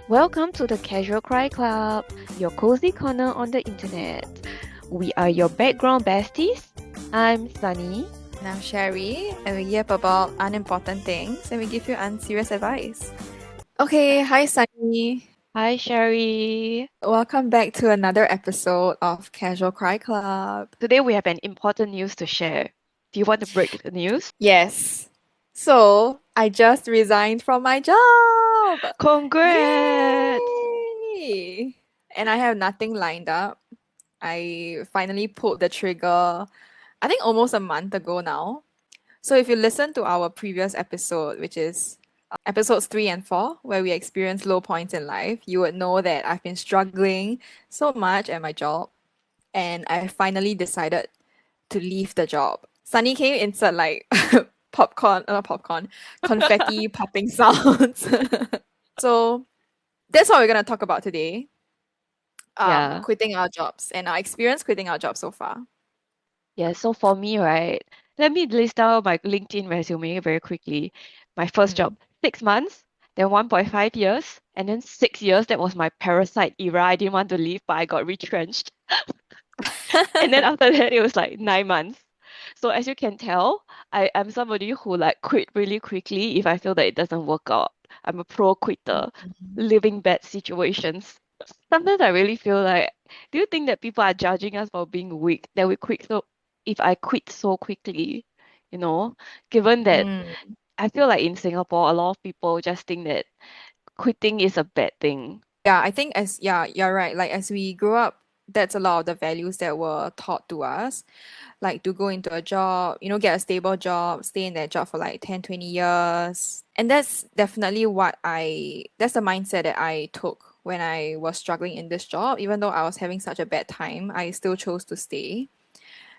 Welcome to the Casual Cry Club, your cozy corner on the internet. We are your background besties. I'm Sunny. And I'm Sherry, and we yap about unimportant things and we give you unserious advice. Okay, hi Sunny. Hi, Sherry. Welcome back to another episode of Casual Cry Club. Today we have an important news to share. Do you want to break the news? Yes. So, I just resigned from my job. Congrats! Yay! And I have nothing lined up. I finally pulled the trigger, I think almost a month ago now. So if you listen to our previous episode, which is episodes 3 and 4, where we experience low points in life, you would know that I've been struggling so much at my job, and I finally decided to leave the job. Sunny, can you insert like confetti popping sounds? So that's what we're gonna talk about today. Yeah. Quitting our jobs and our experience quitting our job so far. Yeah, so for me, right, let me list out my LinkedIn resume very quickly. My first job, 6 months, then 1.5 years, and then 6 years. That was my parasite era. I didn't want to leave, but I got retrenched. And then after that, it was like 9 months. So as you can tell, I'm somebody who like quit really quickly if I feel that it doesn't work out. I'm a pro quitter, living bad situations. Sometimes I really feel like, do you think that people are judging us for being weak, that we quit so if I quit so quickly, given that Mm. I feel like in Singapore, a lot of people just think that quitting is a bad thing. Yeah, I think you're right. Like as we grew up, that's a lot of the values that were taught to us. Like to go into a job, get a stable job, stay in that job for like 10, 20 years. And that's definitely that's the mindset that I took when I was struggling in this job. Even though I was having such a bad time, I still chose to stay.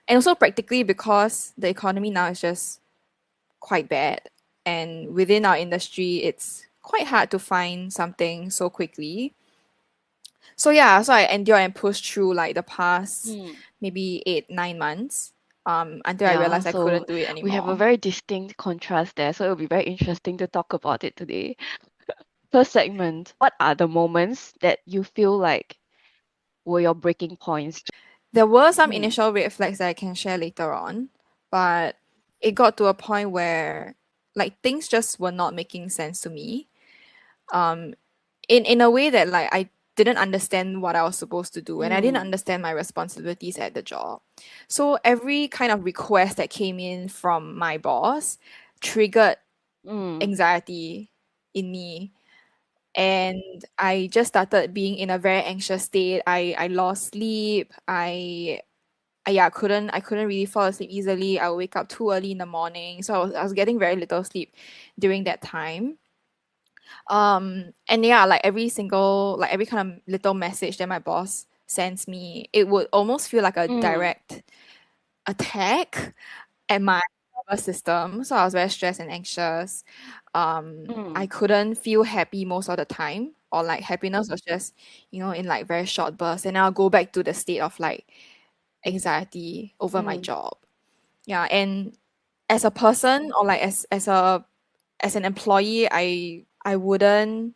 And also practically because the economy now is just quite bad. And within our industry, it's quite hard to find something so quickly. So yeah, so I endured and pushed through like the past maybe 8, 9 months, until I Yeah, realized I so couldn't do it we have a anymore. very distinct contrast there. So it'll be very interesting to talk about it today. First segment, what are the moments that you feel like were your breaking points? There were some Hmm. initial red flags that I can share later on, but it got to a point where like things just were not making sense to me. Um, in a way that like I didn't understand what I was supposed to do and I didn't understand my responsibilities at the job. So every kind of request that came in from my boss triggered Mm. anxiety in me, and I just started being in a very anxious state. I lost sleep. I couldn't really fall asleep easily. I would wake up too early in the morning, so I was getting very little sleep during that time. And yeah, like every kind of little message that my boss sends me, it would almost feel like a Mm. direct attack at my nervous system. So I was very stressed and anxious. I Mm. couldn't feel happy most of the time, or like happiness was just, in like very short bursts. And I'll go back to the state of like anxiety over my Mm. job. Yeah. And as a person, or like as an employee, I wouldn't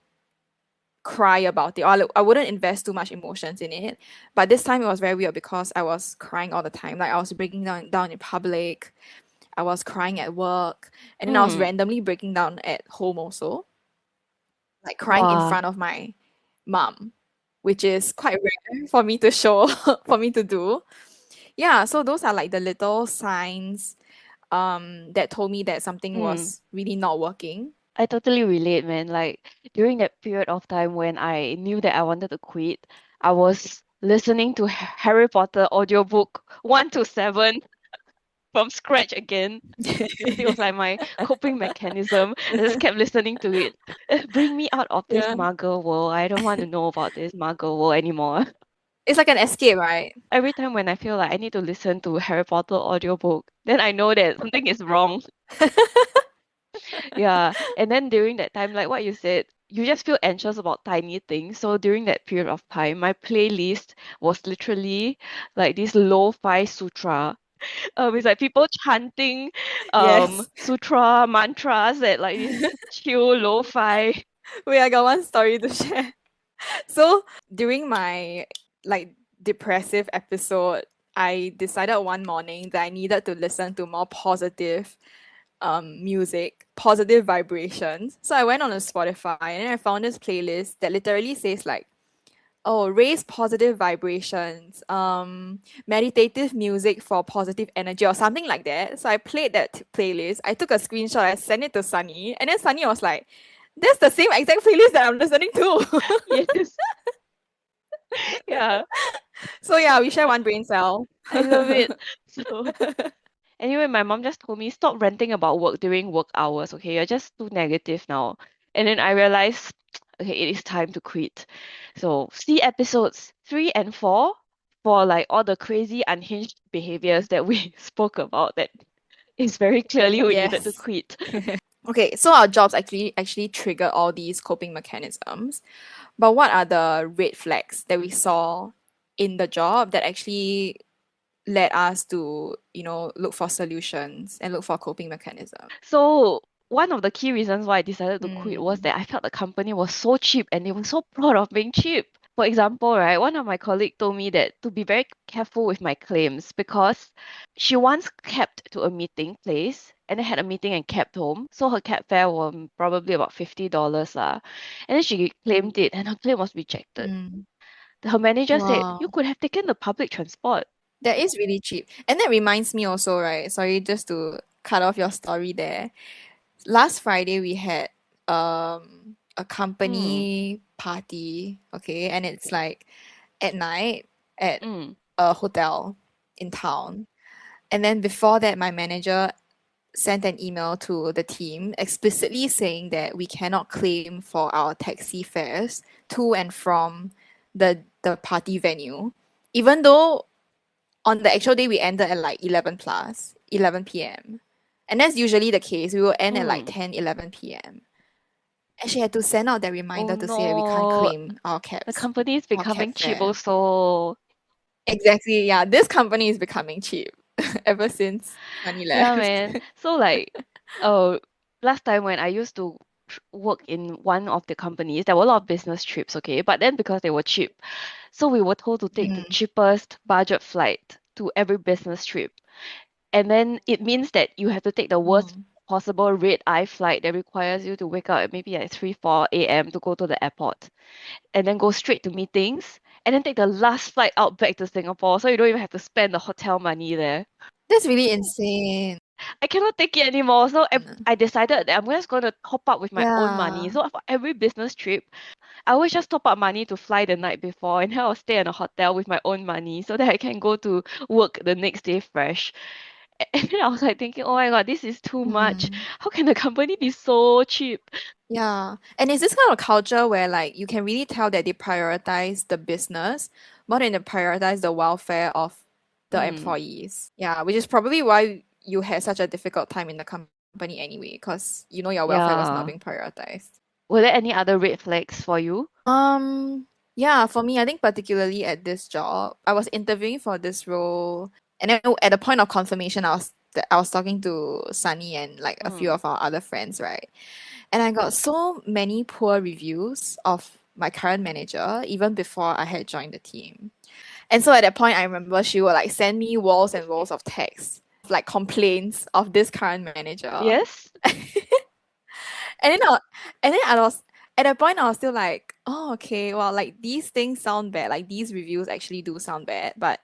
cry about it, or like, I wouldn't invest too much emotions in it. But this time it was very weird because I was crying all the time. Like I was breaking down in public. I was crying at work, and then I was Mm. randomly breaking down at home also, like crying in Wow. front of my mom, which is quite rare for me to show, for me to do. Yeah, so those are like the little signs that told me that something Mm. was really not working. I totally relate, man. Like during that period of time when I knew that I wanted to quit, I was listening to Harry Potter audiobook 1 to 7 from scratch again. Because it was like my coping mechanism. I just kept listening to it. Bring me out of this Yeah. muggle world. I don't want to know about this muggle world anymore. It's like an escape, right? Every time when I feel like I need to listen to Harry Potter audiobook, then I know that something is wrong. Yeah. And then during that time, like what you said, you just feel anxious about tiny things. So during that period of time, my playlist was literally like this lo-fi sutra. It's like people chanting Yes. sutra mantras at like this chill lo-fi. Wait, I got one story to share. So during my like depressive episode, I decided one morning that I needed to listen to more positive music, positive vibrations. So I went on a Spotify and then I found this playlist that literally says like, oh, raise positive vibrations, meditative music for positive energy or something like that. So I played that playlist. I took a screenshot, I sent it to Sunny, and then Sunny was like, that's the same exact playlist that I'm listening to. Yes. Yeah, So yeah, we share one brain cell. I love it. So anyway, my mom just told me stop ranting about work during work hours, okay? You're just too negative now. And then I realized, okay, it is time to quit. So see episodes 3 and 4 for like all the crazy unhinged behaviors that we spoke about that is very clearly we needed to Yes. quit. Okay, so our jobs actually trigger all these coping mechanisms. But what are the red flags that we saw in the job that actually led us to, look for solutions and look for coping mechanisms? So one of the key reasons why I decided to quit was Mm, that I felt the company was so cheap and they were so proud of being cheap. For example, right, one of my colleagues told me that to be very careful with my claims because she once kept to a meeting place and then had a meeting and kept home. So her cab fare was probably about $50 lah. And then she claimed it and her claim was rejected. mm. Her manager said, you Wow. could have taken the public transport. That is really cheap. And that reminds me also, right? Sorry, just to cut off your story there. Last Friday we had a Mm, company party, okay, and it's like at night at mm, a hotel in town. And then before that, my manager sent an email to the team explicitly saying that we cannot claim for our taxi fares to and from the party venue, even though on the actual day we ended at like 11 p.m. And that's usually the case. We will end at like mm. 10, 11 p.m. And she had to send out that Oh reminder to say that we can't no, claim our the cabs, company is our cab becoming cheap fare. also. Exactly. Yeah, this company is becoming cheap ever since Sunny Yeah, left. man. So like, uh, last time when I used to work in one of the companies, there were a lot of business trips, okay? But then because they were cheap, so we were told to take the Mm, cheapest budget flight to every business trip. And then it means that you have to take the worst mm. possible red eye flight that requires you to wake up at maybe like 3, 4 a.m. to go to the airport and then go straight to meetings and then take the last flight out back to Singapore so you don't even have to spend the hotel money there. That's really insane. I cannot take it anymore. So I decided that I'm just going to top up with my own money. Yeah. So for every business trip, I always just top up money to fly the night before and then I'll stay in a hotel with my own money so that I can go to work the next day fresh. And then I was like thinking, oh my God, this is too much. Mm. How can the company be so cheap? Yeah. And it's this kind of culture where like you can really tell that they prioritize the business more than they prioritize the welfare of the Mm, employees. Yeah, which is probably why you had such a difficult time in the company anyway, because your welfare was not yeah. being prioritized. Were there any other red flags for you? Yeah, for me, I think particularly at this job, I was interviewing for this role, and then at the point of confirmation, I was talking to Sunny and like a few Mm. of our other friends, right? And I got so many poor reviews of my current manager even before I had joined the team. And so at that point, I remember she would like send me walls and walls of text, like complaints of this current manager. Yes? And then I was at that point I was still like, oh okay, well like these things sound bad, like these reviews actually do sound bad, but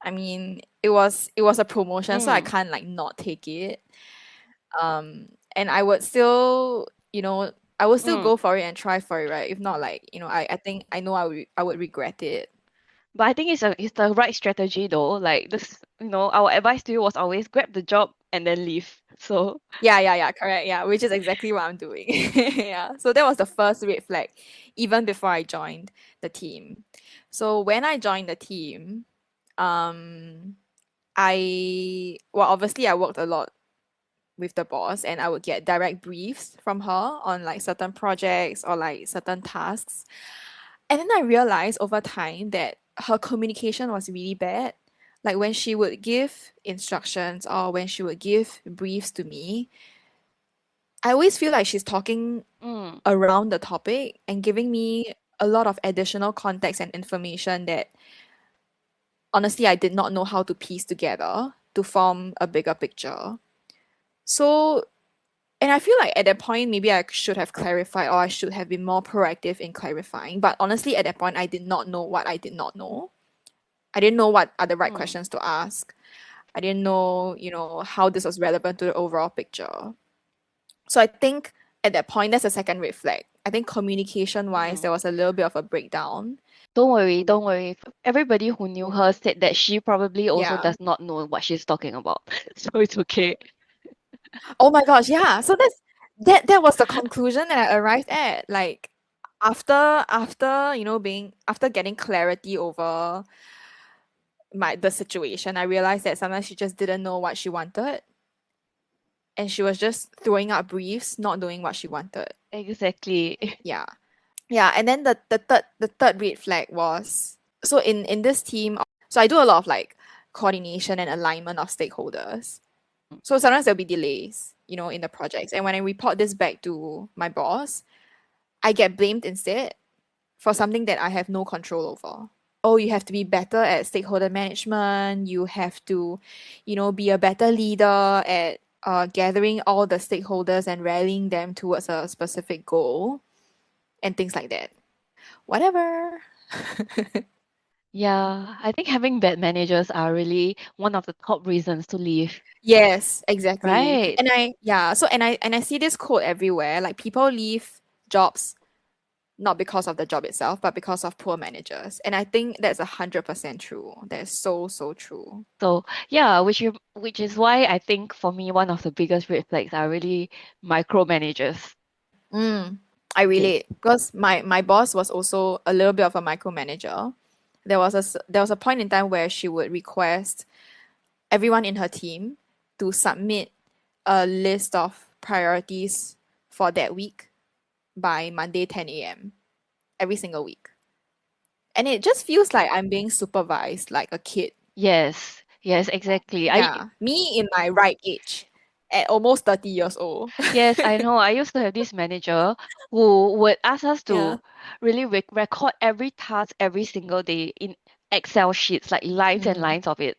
I mean it was a promotion, so I Mm, can't like not take it. And I would still, I would still mm. go for it and try for it, right? If not like, I think I know I would regret it. But I think it's the right strategy though. Like this, our advice to you was always grab the job and then leave. So, Yeah, yeah, yeah, correct. Yeah, which is exactly what I'm doing. Yeah. So that was the first red flag, even before I joined the team. So when I joined the team, um, well, obviously I worked a lot with the boss and I would get direct briefs from her on like certain projects or like certain tasks. And then I realized over time that her communication was really bad. Like when she would give instructions or when she would give briefs to me, I always feel like she's talking Mm, around the topic and giving me a lot of additional context and information that honestly I did not know how to piece together to form a bigger picture. So, and I feel like at that point, maybe I should have clarified or I should have been more proactive in clarifying. But honestly, at that point, I did not know what I did not know. I didn't know what are the right mm. questions to ask. I didn't know, how this was relevant to the overall picture. So I think at that point, that's a second red flag. I think communication wise, Mm. there was a little bit of a breakdown. Don't worry, don't worry. Everybody who knew her said that she probably also Yeah. does not know what she's talking about. So it's okay. Oh my gosh, yeah. So that was the conclusion that I arrived at. Like after being after getting clarity over the situation, I realized that sometimes she just didn't know what she wanted and she was just throwing out briefs, not knowing what she wanted. Exactly. Yeah. Yeah, and then the third red flag was, so in this team, so I do a lot of like coordination and alignment of stakeholders. So sometimes there'll be delays, in the projects. And when I report this back to my boss, I get blamed instead for something that I have no control over. Oh, you have to be better at stakeholder management. You have to, be a better leader at gathering all the stakeholders and rallying them towards a specific goal and things like that. Whatever. Yeah, I think having bad managers are really one of the top reasons to leave, Yes, exactly. right? And I see this quote everywhere. Like people leave jobs not because of the job itself, but because of poor managers. And I think that's 100% true. That's so, so true. So yeah, which is why I think for me one of the biggest red flags are really micromanagers. Mm, I Okay. relate because my boss was also a little bit of a micromanager. There was a point in time where she would request everyone in her team to submit a list of priorities for that week by Monday 10 a.m. every single week. And it just feels like I'm being supervised like a kid. Yes, yes, exactly. Yeah, me in my right age at almost 30 years old. Yes, I know. I used to have this manager who would ask us Yeah. to really record every task every single day in Excel sheets, like lines and Mm, lines of it.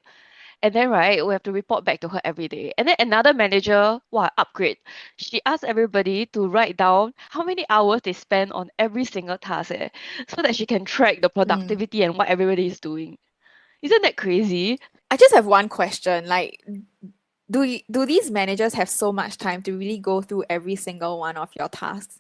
And then, right, we have to report back to her every day. And then another manager, wow, upgrade. She asked everybody to write down how many hours they spend on every single task, so that she can track the mm. productivity and what everybody is doing. Isn't that crazy? I just have one question. Like, do these managers have so much time to really go through every single one of your tasks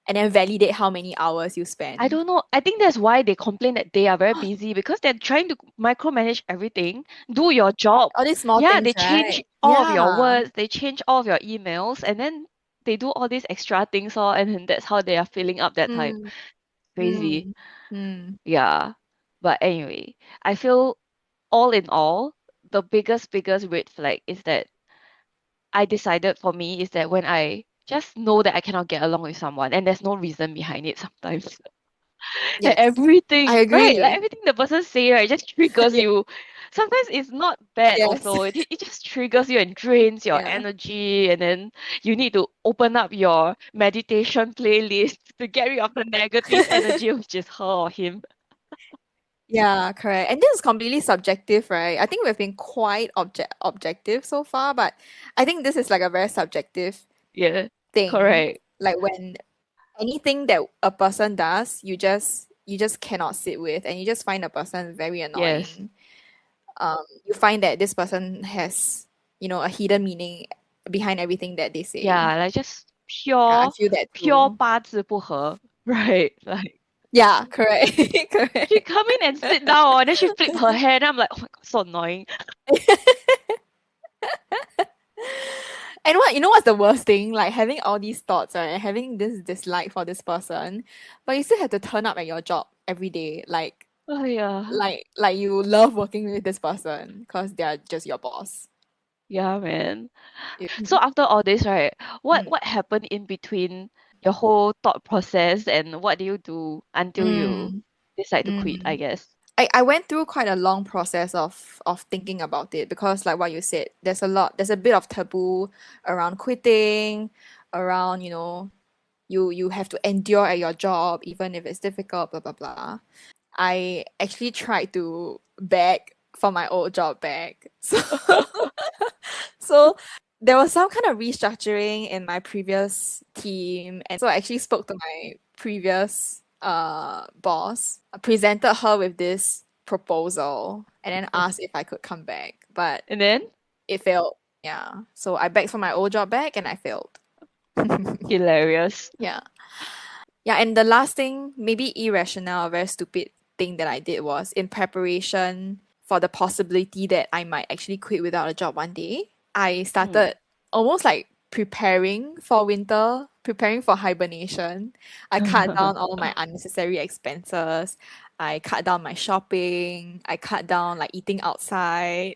and then validate how many hours you I spend? don't know. I think that's why they complain that they are very busy because they're trying to micromanage everything. Do your job. All these small Yeah, things, they change right? all of your Yeah. words, they change all of your emails, and then they do all these extra things, and then that's how they are filling up that time. Mm, Crazy. mm, mm. Yeah. But anyway, I feel all in all, the biggest red flag is that I decided for me is that when I just know that I cannot get along with someone and there's no reason behind it sometimes. And Yes, I everything, right? Like agree. everything the person say, right, just triggers Yeah, you. Sometimes it's not bad yes. also. It just triggers you and drains your Yeah. energy, and then you need to open up your meditation playlist to get rid of the negative energy, which is her or him. Yeah, correct. And this is completely subjective, right? I think we've been quite objective so far, but I think this is like a very subjective Yeah, thing. correct. Like when anything that a person does, you just cannot sit with and you just find a person very Yes. annoying. You find that this person has, a hidden meaning behind everything that they say. Yeah, like just Yeah, I pure feel that pure too. 八字不合, right? Like Yeah, correct. she Correct. come in and sit down, and then she flip her hair, and I'm like, oh my god, so annoying. And what's the worst thing? Like having all these thoughts, right? And having this dislike for this person, but you still have to turn up at your job every day. Like Oh yeah. like you love working with this person because they're just your boss. Yeah, man. So Ew. after all this, right, what Mm. what happened in between your whole thought process and what do you do until you Mm. decide to quit, I Mm. guess? I went through quite a long process of thinking about it because like what you said, there's a bit of taboo around quitting, around, you have to endure at your job even if it's difficult, blah blah blah. I actually tried to beg for my old job back. So there was some kind of restructuring in my previous team, and so I actually spoke to my previous boss. I presented her with this proposal and then asked if I could come back, but And then it failed. Yeah. So I begged for my old job back and I failed. hilarious. Yeah. Yeah, and the last thing, maybe irrational, very stupid thing that I did was in preparation for the possibility that I might actually quit without a job one day. I Mm. started almost like preparing for winter, preparing for hibernation. I cut down all my unnecessary expenses. I cut down my shopping. I cut down like eating outside.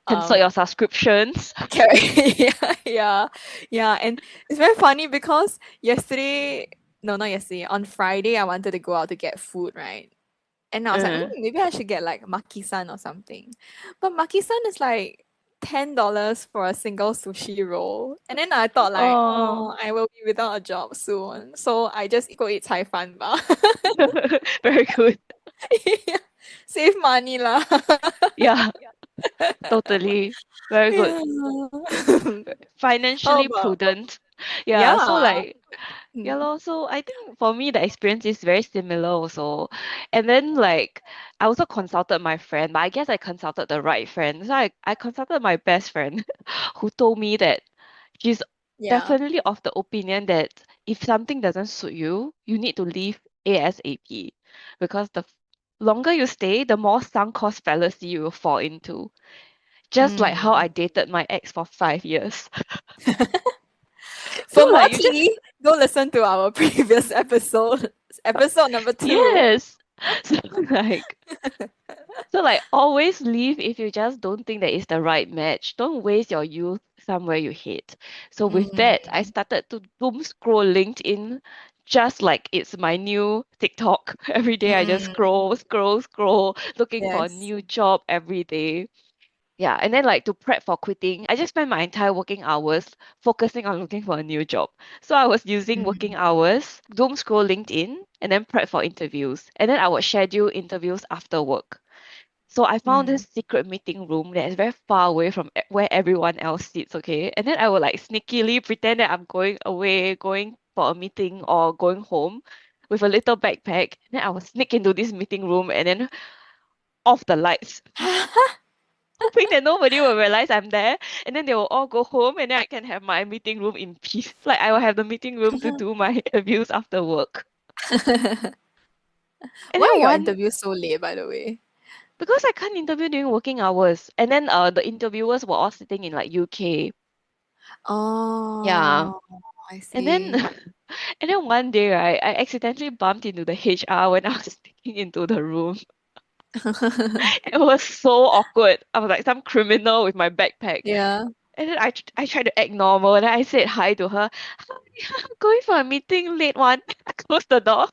Cancel Um, your subscriptions. yeah, yeah, yeah. And it's very funny because yesterday, no, not yesterday, on Friday, I wanted to go out to get food, right? And I was like, Uh, maybe I should get like Maki-san or something. But Maki-san is like $10 for a single sushi roll. And then I thought like, oh, oh, I will be without a job soon. So I just go eat Cai Fan ba. very good. Yeah. Save money lah. Yeah, totally. Very good. Yeah. How Financially about, prudent. Yeah, so yeah. like, yeah lor. So I think for me the experience is very similar also. And then like I also consulted my friend, but I guess I consulted the right friend. So I consulted my best friend who told me that she's Yeah. definitely of the opinion that if something doesn't suit you, you need to leave ASAP. Because the longer you stay, the more sunk cost fallacy you will fall into. Just like how I Mm. dated my ex for 5 years. So For more like you just tea, go listen to our previous episode, episode number 2. yes. So like so like always leave if you just don't think that it's the right match. Don't waste your youth somewhere you hate. So with that, I Mm, started to doom scroll LinkedIn just like it's my new TikTok. Every day I just mm, scroll, looking for a yes. new job every day. Yeah, and then like to prep for quitting, I just spent my entire working hours focusing on looking for a new job. So I was using working Mm, hours, doom scroll LinkedIn, and then prep for interviews. And then I would schedule interviews after work. So I found mm. this secret meeting room that is very far away from where everyone else sits, okay? And then I would like sneakily pretend that I'm going away, going for a meeting or going home with a little backpack. Then I would sneak into this meeting room and then off the lights, hoping that nobody will realize I'm there. And then they will all go home and then I can have my meeting room in peace. Like I will have the meeting room to do my interviews after work. And Why then are your one interviews so late, by the way? because I can't interview during working hours. And then the interviewers were all sitting in like UK. Yeah. Oh, I And then see. and then one day, right, I accidentally bumped into the HR when I was sneaking into the room. It was so awkward. I was like some criminal with my backpack. Yeah. And then I tried to act normal and then I said hi to her. Hi, I'm going for a meeting late one. I closed the door.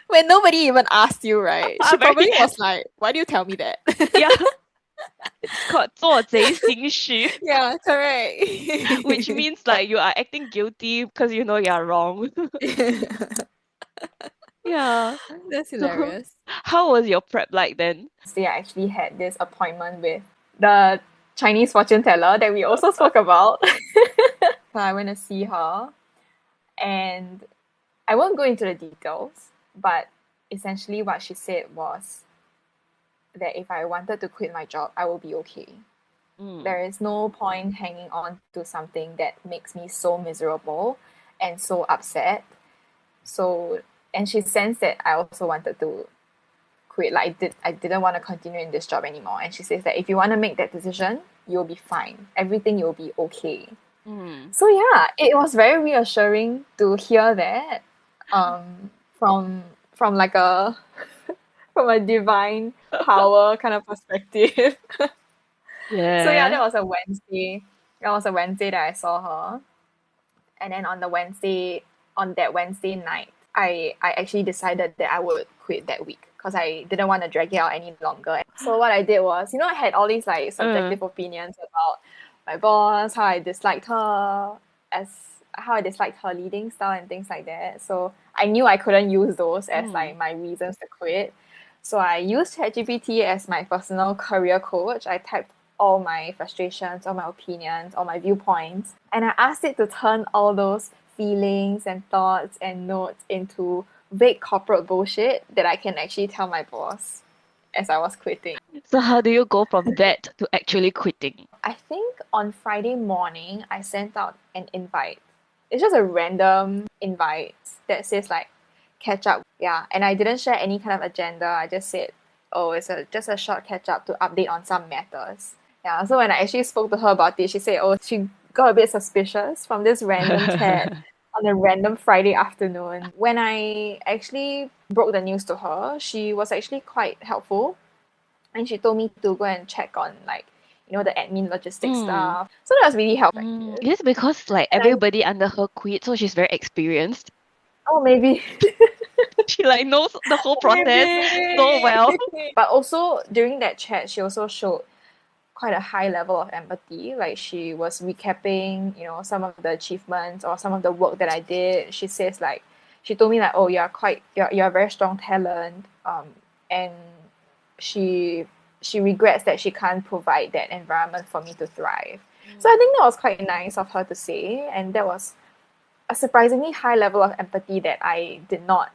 When nobody even asked you, right? She I'm very probably was like, why do you tell me that? yeah, it's called 做贼心虚, Yeah, which correct. means like you are acting guilty because you know you're wrong. Yeah. That's So hilarious. how was your prep like then? Yesterday, I actually had this appointment with the Chinese fortune teller that we also spoke about. So I went to see her, and I won't go into the details, but essentially what she said was that if I wanted to quit my job, I will be okay. Mm, There is no point hanging on to something that makes me so miserable and so upset. So, and she sensed that I also wanted to quit. Like I didn't want to continue in this job anymore. And she says that if you want to make that decision, you'll be fine. Everything will be okay. mm. So yeah, it was very reassuring to hear that from like a from a divine power kind of perspective. So yeah, Yeah. that was a Wednesday. That was a Wednesday that I saw her. And then on that Wednesday night, I actually decided that I would quit that week because I didn't want to drag it out any longer. So what I did was, I had all these like subjective opinions about my boss, how I disliked her leading style and things like that. So I knew I couldn't use those as like my reasons to quit. So I used ChatGPT as my personal career coach. I typed all my frustrations, all my opinions, all my viewpoints, and I asked it to turn all those feelings and thoughts and notes into vague corporate bullshit that I can actually tell my boss as I was quitting. So how do you go from that to actually quitting? I think on Friday morning, I sent out an invite. It's just a random invite that says like catch up. Yeah, and I didn't share any kind of agenda. I just said, oh, just a short catch up to update on some matters. Yeah, so when I actually spoke to her about it, she said, oh, she got a bit suspicious from this random chat on a random Friday afternoon. When I actually broke the news to her, she was actually quite helpful, and she told me to go and check on like the admin logistics Mm. stuff. So that was really helpful. Is it because like And I everybody under her quit, so she's very experienced? oh maybe She like knows the whole process so maybe. well. But also during that chat, she also showed quite a high level of empathy. Like she was recapping, some of the achievements or some of the work that I did. She says like she told me like, oh, you're a very strong talent. And she regrets that she can't provide that environment for me to thrive. So I think that was quite nice of her to say, and that was a surprisingly high level of empathy that I did not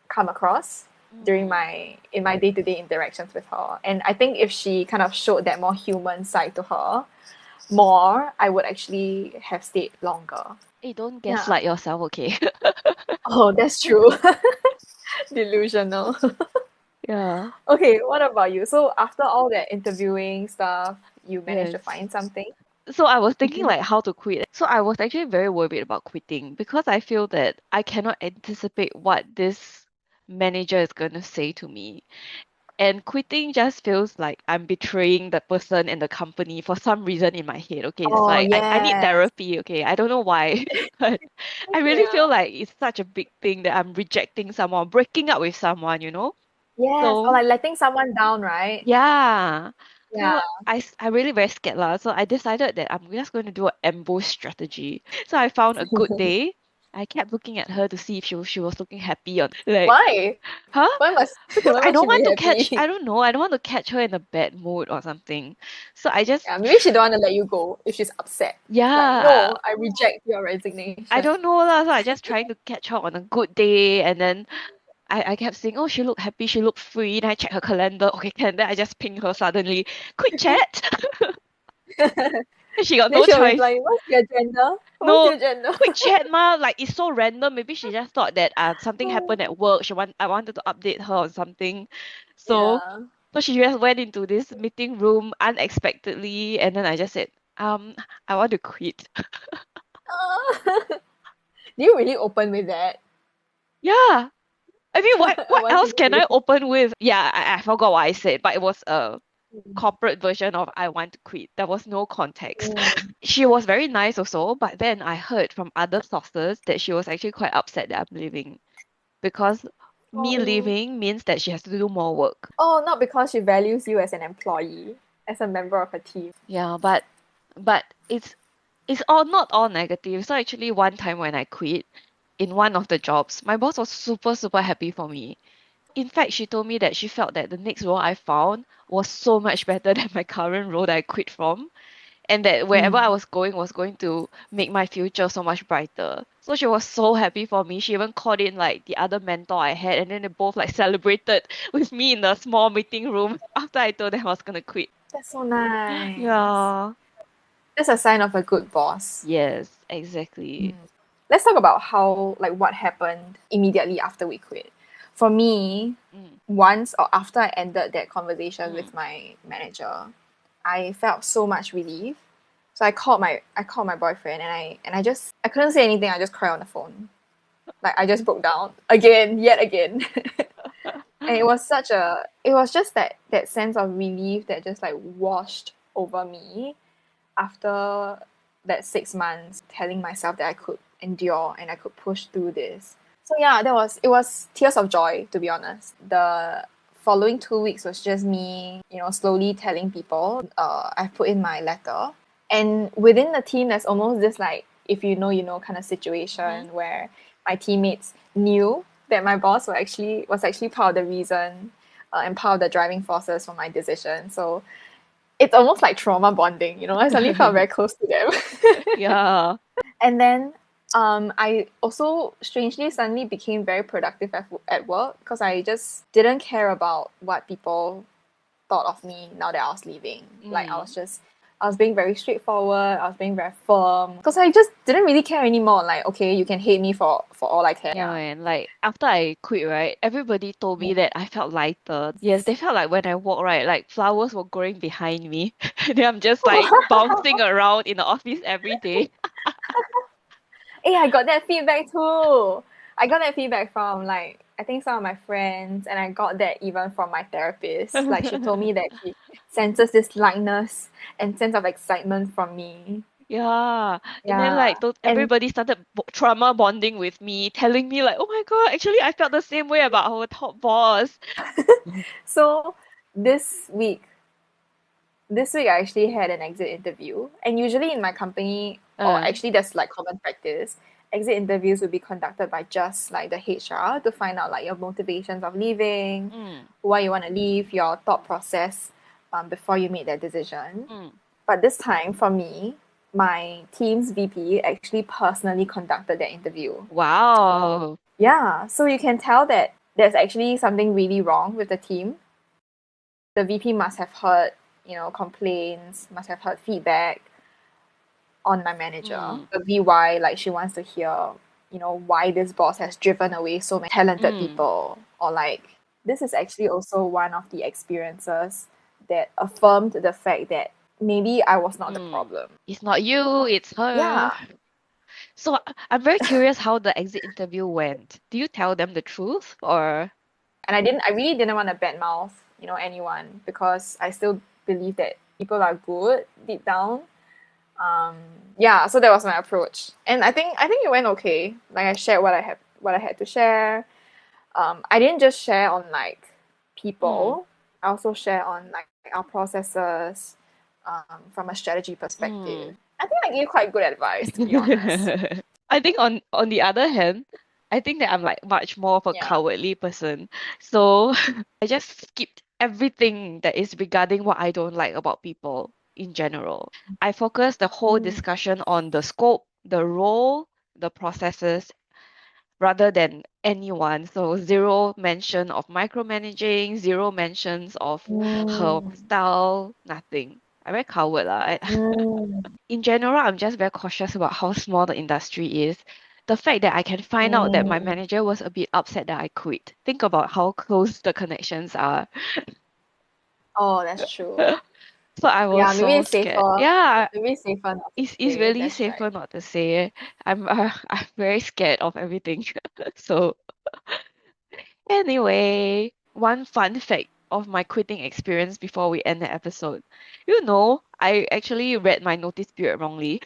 come across in my day-to-day interactions with her. And I think if she kind of showed that more human side to her more, I would actually have stayed longer. Hey, don't Yeah. gaslight yourself, okay? Oh, that's true. Delusional. Yeah. Okay, what about you? So after all that interviewing stuff, you managed to Yes. find something? So I was thinking like how to quit. So I was actually very worried about quitting because I feel that I cannot anticipate what this manager is going to say to me. And quitting just feels like I'm betraying the person and the company for some reason in my head. Okay, it's Oh, like I need yes. therapy. Okay, I don't know why, but I really Yeah. feel like it's such a big thing that I'm rejecting someone, breaking up with someone. Yes. Or So like letting someone down, right? yeah. Yeah. So I really very scared lah. So I decided that I'm just going to do an ambush strategy. So I found a good day. I kept looking at her to see if she was looking happy or like, Why? huh? Why must Because why I must don't you be want to catch, happy? I don't know, I don't want to catch her in a bad mood or something. So I just, Yeah, maybe she don't want to let you go if she's upset. Like, yeah, no, I reject your I resignation. don't know lah. So I just trying to catch her on a good day, and then I kept saying, oh, she looked happy, she looked free. Then I check her calendar. Okay, can then I just ping her suddenly, quick chat. And she got Then no she'll choice. reply, what's your gender? What's No, your gender? quick chat ma. Like it's so random. Maybe she just thought that something happened at work. I wanted to update her on something. So Yeah. so she just went into this meeting room unexpectedly, and then I just said, I want to quit. Do you really open with that? Yeah. I mean, I what want to else can I quit. open with? Yeah, I forgot what I said, but it was a corporate version of I want to quit. There was no context. Mm. She was very nice also, but then I heard from other sources that she was actually quite upset that I'm leaving because me Oh. leaving means that she has to do more work. Oh, not because she values you as an employee, as a member of a team. Yeah, but it's all not all negative. So actually one time when I quit in one of the jobs, my boss was super happy for me. In fact, she told me that she felt that the next role I found was so much better than my current role that I quit from, and that wherever I Mm. was going to make my future so much brighter. So she was so happy for me. She even called in like the other mentor I had, and then they both like celebrated with me in the small meeting room after I told them I was gonna quit. That's so nice. Yeah. That's a sign of a good boss. Yes, exactly. Let's talk about how like what happened immediately after we quit. For me, Mm, once or after I ended that conversation mm. with my manager, I felt so much relief. So I called my boyfriend, and I couldn't say anything. I just cried on the phone. Like I just broke down again, yet again. And it was just that sense of relief that just like washed over me after that 6 months, telling myself that I could endure and I could push through this. So yeah, it was tears of joy, to be honest. The following 2 weeks was just me, slowly telling people. I put in my letter. And within the team, there's almost this like, if you know, kind of Mm-hmm. situation where my teammates knew that my boss was actually part of the reason and part of the driving forces for my decision. So it's almost like trauma bonding, I suddenly felt very close to them. Yeah. And then I also strangely suddenly became very productive at work because I just didn't care about what people thought of me now that I was leaving. Like Mm. I was being very straightforward. I was being very firm because I just didn't really care anymore. Like, okay, you can hate me for all I care. Yeah, Yeah. man. Like after I quit, right, everybody told me that I felt lighter. Yes, they felt like when I walk, right, like flowers were growing behind me. And then I'm just like bouncing around in the office every day. Hey, I got that feedback too. I got that feedback from like I think some of my friends, and I got that even from my therapist. Like she told me that she senses this lightness and sense of excitement from me. Yeah. And then Yeah, like and everybody started trauma bonding with me, telling me like, oh my God, actually I felt the same way about our top boss. so this week, this week I actually had an exit interview, and usually in my company, or Uh, actually that's like common practice. Exit interviews will be conducted by just like the HR to find out like your motivations of leaving, mm, why you want to leave, your thought process before you make that decision. mm. But this time for me, my team's VP actually personally conducted that interview. Wow. Yeah, so you can tell that there's actually something really wrong with the team. The VP must have heard, complaints, must have heard feedback on my manager. Mm, The VY, like she wants to hear, why this boss has driven away so many talented mm, people, or like this is actually also one of the experiences that affirmed the fact that maybe I was not the mm. problem. It's not you, it's Yeah, her. So I'm very curious how the exit interview went. Do you tell them the truth or? and I really didn't want to badmouth, anyone because I still believe that people are good deep down. Um, yeah, so that was my approach, and I think it went okay. Like I shared what I had to share. I didn't just share on like Mm, people. I also share on like our processes from a strategy perspective. mm. I think I gave quite good advice, to be honest. I think on the other hand, I think that I'm like much more of a Yeah. cowardly person. So I just skipped everything that is regarding what I don't like about people in general. I focused the whole Mm. discussion on the scope, the role, the processes, rather than anyone. So zero mention of micromanaging, zero mentions of her Mm. style, nothing. I'm very coward lah. Mm. In general, I'm just very cautious about how small the industry is. The fact that I can find out that my Mm. manager was a bit upset that I quit. Think about how close the connections are. Oh, that's true. So I was Yeah, maybe so it's scared. safer. Yeah, Maybe it's safer not to it's say. really That's safer right. not to say. I'm very scared of everything. So anyway, one fun fact of my quitting experience before we end the episode. I actually read my notice period wrongly.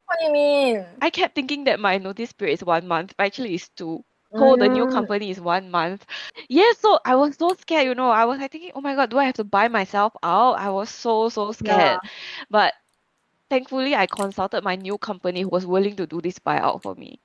What do you mean? I kept thinking that my notice period is 1 month, but actually it's two. Told the new Mm. company is 1 month. Yeah, so I was so scared. I was like thinking, oh my God, do I have to buy myself out? I was so Yeah. scared. But thankfully, I consulted my new company who was willing to do this buyout for me.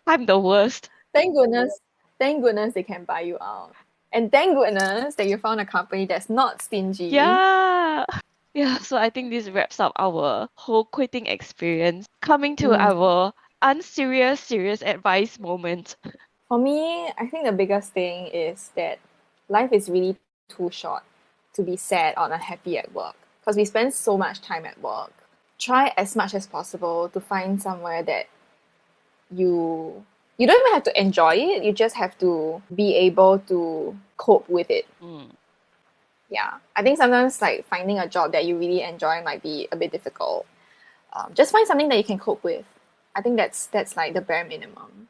I'm the worst. Thank goodness. Thank goodness they can buy you out. And thank goodness that you found a company that's not stingy. Yeah. Yeah, so I think this wraps up our whole quitting experience. Coming to Mm. our unserious, serious advice moment. For me, I think the biggest thing is that life is really too short to be sad or unhappy at work because we spend so much time at work. Try as much as possible to find somewhere that you don't even have to enjoy it. You just have to be able to cope with it. Mm, Yeah, I think sometimes like finding a job that you really enjoy might be a bit difficult. Just find something that you can cope with. I think that's like the bare minimum.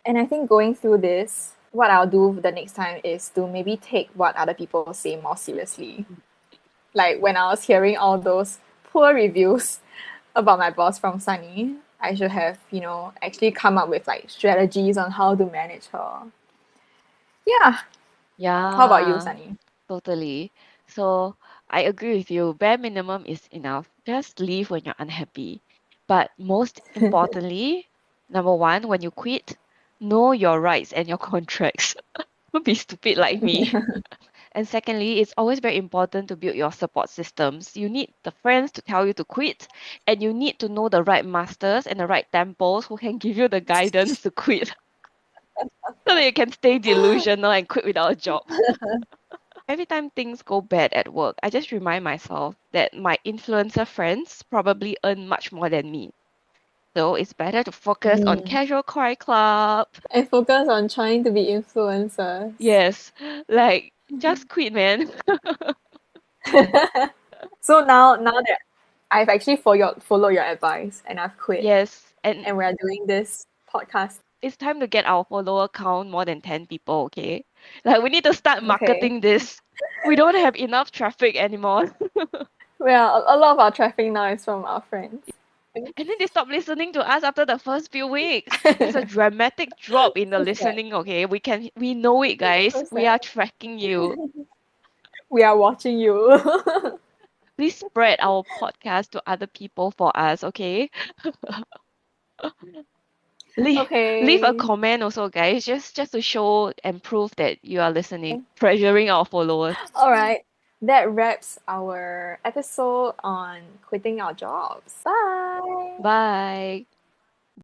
And I think going through this, what I'll do the next time is to maybe take what other people say more seriously. Like when I was hearing all those poor reviews about my boss from Sunny, I should have, actually come up with like strategies on how to manage her. Yeah. How about you, Yeah, Sunny? totally. So I agree with you. Bare minimum is enough. Just leave when you're unhappy. But most importantly, number one, when you quit, know your rights and your contracts. Don't be stupid like me. And secondly, it's always very important to build your support systems. You need the friends to tell you to quit, and you need to know the right masters and the right temples who can give you the guidance to quit so that you can stay delusional and quit without a job. Every time things go bad at work, I just remind myself that my influencer friends probably earn much more than me. So it's better to focus on Mm. casual cry club. And focus on trying to be influencers. Yes, like just quit, man. So now that I've actually followed your advice and I've quit Yes, and and we're doing this podcast. it's time to get our follower count more than 10 people, okay? Like we need to start Okay. marketing this. We don't have enough traffic anymore. Well, a lot of our traffic now is from our friends. And then they stop listening to us after the first few weeks. There's a dramatic drop in the So sad. listening, okay? We know it, guys. So We sad. are tracking you. We are watching you. Please spread our podcast to other people for us, okay? Leave leave a Okay. comment also, guys, just to show and prove that you are listening, pressuring our followers. All right. That wraps our episode on quitting our jobs. Bye. Bye.